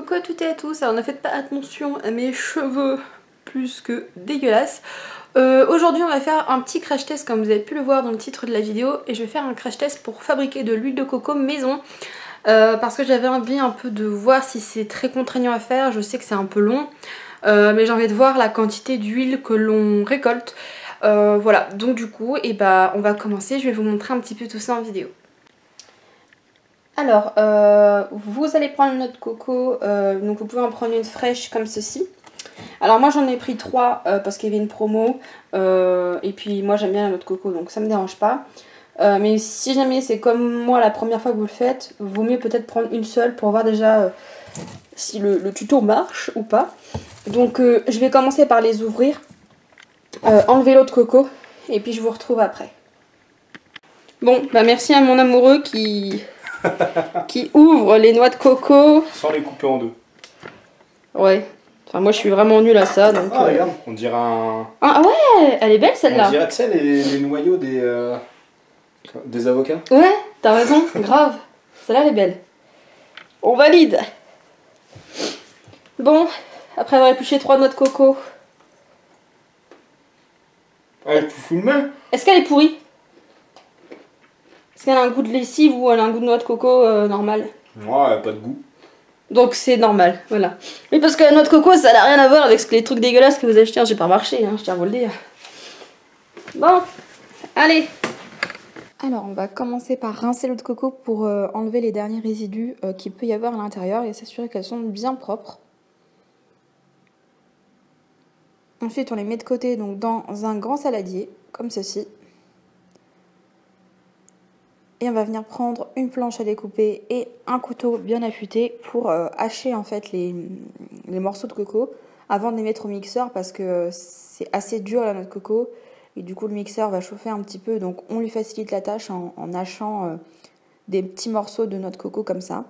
Coucou à toutes et à tous, alors ne faites pas attention à mes cheveux plus que dégueulasses. Aujourd'hui on va faire un petit crash test comme vous avez pu le voir dans le titre de la vidéo. Et je vais faire un crash test pour fabriquer de l'huile de coco maison. Parce que j'avais envie un peu de voir si c'est très contraignant à faire, je sais que c'est un peu long. Mais j'ai envie de voir la quantité d'huile que l'on récolte. Voilà, donc du coup on va commencer, je vais vous montrer un petit peu tout ça en vidéo. Alors, vous allez prendre une noix de coco, donc vous pouvez en prendre une fraîche comme ceci. Alors moi j'en ai pris 3 parce qu'il y avait une promo, et puis moi j'aime bien la noix de coco donc ça me dérange pas. Mais si jamais c'est comme moi la première fois que vous le faites, vaut mieux peut-être prendre une seule pour voir déjà si le tuto marche ou pas. Donc je vais commencer par les ouvrir, enlever l'eau de coco et puis je vous retrouve après. Bon, bah merci à mon amoureux qui ouvre les noix de coco. Sans les couper en deux. Ouais. Enfin, moi je suis vraiment nulle à ça. Donc, regarde, on dirait un. Ah ouais, elle est belle celle-là. On dirait, tu sais, les noyaux des avocats. Ouais, t'as raison, grave. Celle-là elle est belle. On valide. Bon, après avoir épluché 3 noix de coco. Elle tout fout le main. Est-ce qu'elle est pourrie? Est-ce qu'elle a un goût de lessive ou elle a un goût de noix de coco normal? Ouais, elle a pas de goût. Donc c'est normal, voilà. Oui, parce que la noix de coco, ça n'a rien à voir avec les trucs dégueulasses que vous achetez en supermarché, hein, je tiens à vous le dire. Bon, allez. Alors, on va commencer par rincer l'eau de coco pour enlever les derniers résidus qu'il peut y avoir à l'intérieur et s'assurer qu'elles sont bien propres. Ensuite, on les met de côté donc dans un grand saladier, comme ceci. Et on va venir prendre une planche à découper et un couteau bien affûté pour hacher en fait les morceaux de coco avant de les mettre au mixeur parce que c'est assez dur la noix de coco et du coup le mixeur va chauffer un petit peu, donc on lui facilite la tâche en hachant des petits morceaux de noix de coco comme ça.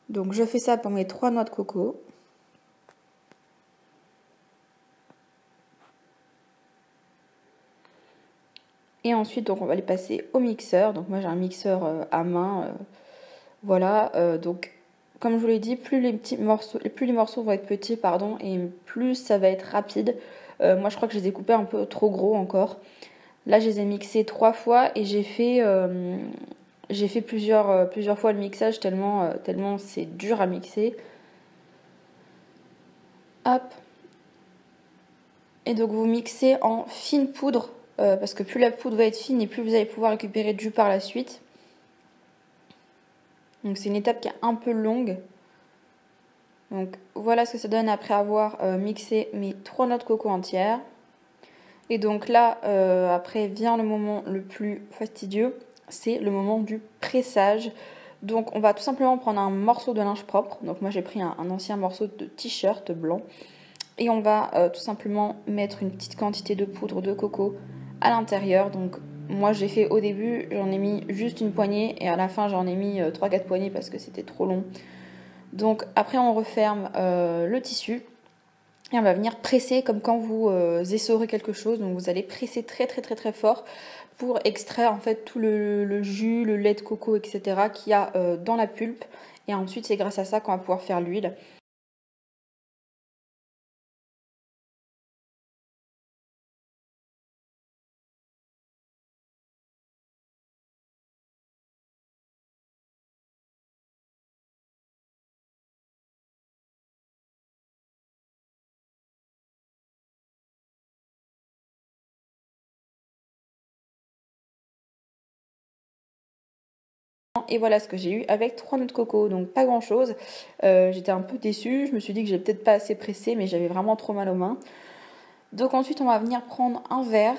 Donc je fais ça pour mes 3 noix de coco. Et ensuite, donc, on va les passer au mixeur. Donc moi j'ai un mixeur à main. Voilà. Donc comme je vous l'ai dit, plus les morceaux vont être petits, pardon, et plus ça va être rapide. Moi je crois que je les ai coupés un peu trop gros encore. Là je les ai mixés 3 fois et j'ai fait plusieurs fois le mixage tellement c'est dur à mixer. Hop. Et donc vous mixez en fine poudre. Parce que plus la poudre va être fine et plus vous allez pouvoir récupérer du jus par la suite. Donc c'est une étape qui est un peu longue. Donc voilà ce que ça donne après avoir mixé mes 3 noix de coco entières. Et donc là, après vient le moment le plus fastidieux, c'est le moment du pressage. Donc on va tout simplement prendre un morceau de linge propre. Donc moi j'ai pris un ancien morceau de t-shirt blanc. Et on va tout simplement mettre une petite quantité de poudre de coco à l'intérieur. Donc moi j'ai fait au début, j'en ai mis juste une poignée et à la fin j'en ai mis 3-4 poignées parce que c'était trop long. Donc après on referme le tissu et on va venir presser comme quand vous essorez quelque chose. Donc vous allez presser très très très très fort pour extraire en fait tout le jus, le lait de coco, etc. qu'il y a dans la pulpe. Et ensuite c'est grâce à ça qu'on va pouvoir faire l'huile. Et voilà ce que j'ai eu avec 3 noix de coco, donc pas grand chose. J'étais un peu déçue, je me suis dit que j'ai peut-être pas assez pressé, mais j'avais vraiment trop mal aux mains. Donc ensuite on va venir prendre un verre,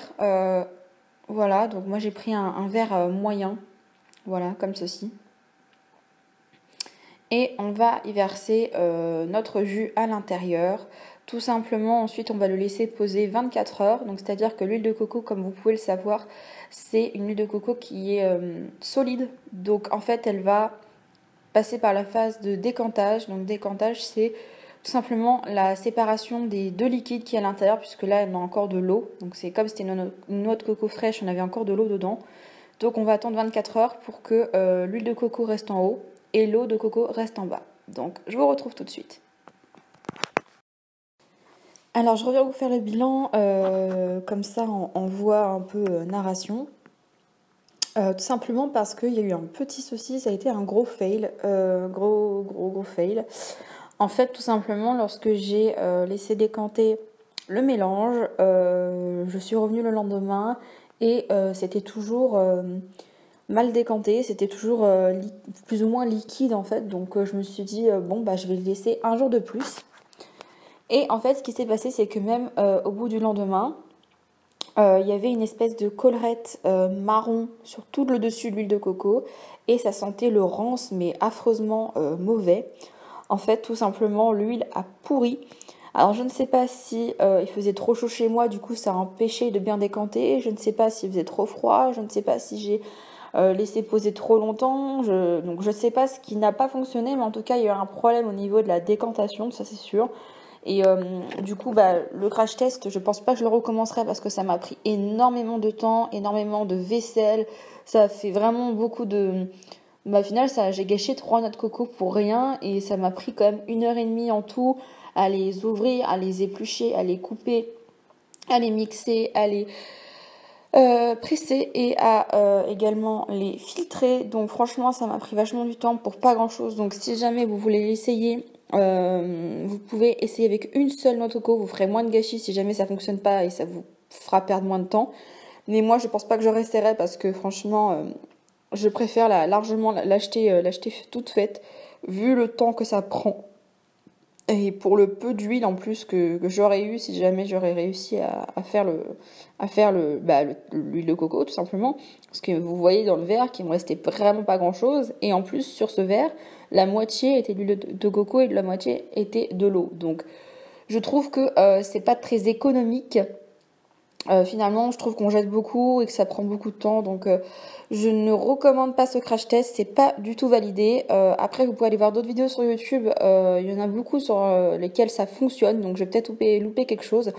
voilà, donc moi j'ai pris un verre moyen, voilà, comme ceci. Et on va y verser notre jus à l'intérieur. Tout simplement, ensuite, on va le laisser poser 24 heures. Donc, c'est-à-dire que l'huile de coco, comme vous pouvez le savoir, c'est une huile de coco qui est solide. Donc, en fait, elle va passer par la phase de décantage. Donc, décantage, c'est tout simplement la séparation des deux liquides qui est à l'intérieur, puisque là, on a encore de l'eau. Donc, c'est comme si c'était une noix de coco fraîche, on avait encore de l'eau dedans. Donc, on va attendre 24 heures pour que l'huile de coco reste en haut. et l'eau de coco reste en bas. Donc je vous retrouve tout de suite. Alors je reviens vous faire le bilan, comme ça on voit un peu narration. Tout simplement parce qu'il y a eu un petit souci, ça a été un gros fail, gros fail. En fait, tout simplement, lorsque j'ai laissé décanter le mélange, je suis revenue le lendemain et c'était toujours mal décanté, c'était toujours plus ou moins liquide en fait. Donc je me suis dit, bon, bah je vais le laisser un jour de plus. Et en fait, ce qui s'est passé, c'est que même au bout du lendemain, il y avait une espèce de collerette marron sur tout le dessus de l'huile de coco et ça sentait le rance mais affreusement mauvais. En fait, tout simplement, l'huile a pourri. Alors, je ne sais pas si il faisait trop chaud chez moi, du coup, ça a empêché de bien décanter. Je ne sais pas s'il faisait trop froid. Je ne sais pas si j'ai laissé poser trop longtemps. Donc, je ne sais pas ce qui n'a pas fonctionné, mais en tout cas, il y a eu un problème au niveau de la décantation, ça c'est sûr. Et du coup, bah, le crash test, je pense pas que je le recommencerai parce que ça m'a pris énormément de temps, énormément de vaisselle. Ça a fait vraiment beaucoup de... Bah, au final, j'ai gâché 3 noix de coco pour rien et ça m'a pris quand même 1h30 en tout à les ouvrir, à les éplucher, à les couper, à les mixer, à les presser et à également les filtrer. Donc franchement, ça m'a pris vachement du temps pour pas grand chose. Donc si jamais vous voulez l'essayer, vous pouvez essayer avec une seule noix de coco, vous ferez moins de gâchis si jamais ça fonctionne pas et ça vous fera perdre moins de temps. Mais moi, je pense pas que je resterai parce que franchement, je préfère largement l'acheter toute faite, vu le temps que ça prend. Et pour le peu d'huile en plus que j'aurais eu si jamais j'aurais réussi à faire l'huile de coco tout simplement. Parce que vous voyez dans le verre qu'il me restait vraiment pas grand chose. Et en plus sur ce verre, la moitié était d'huile de coco et la moitié était de l'eau. Donc je trouve que c'est pas très économique. Finalement, je trouve qu'on jette beaucoup et que ça prend beaucoup de temps. Donc, je ne recommande pas ce crash test. C'est pas du tout validé. Après, vous pouvez aller voir d'autres vidéos sur YouTube. Il y en a beaucoup sur lesquelles ça fonctionne. Donc, je vais peut-être louper quelque chose.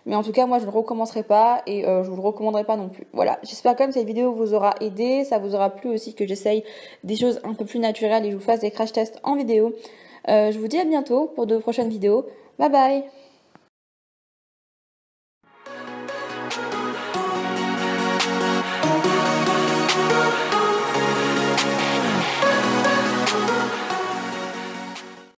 Mais en tout cas, moi, je ne le recommencerai pas et je vous le recommanderai pas non plus. Voilà. J'espère quand même que cette vidéo vous aura aidé. Ça vous aura plu aussi que j'essaye des choses un peu plus naturelles et je vous fasse des crash tests en vidéo. Je vous dis à bientôt pour de prochaines vidéos. Bye bye!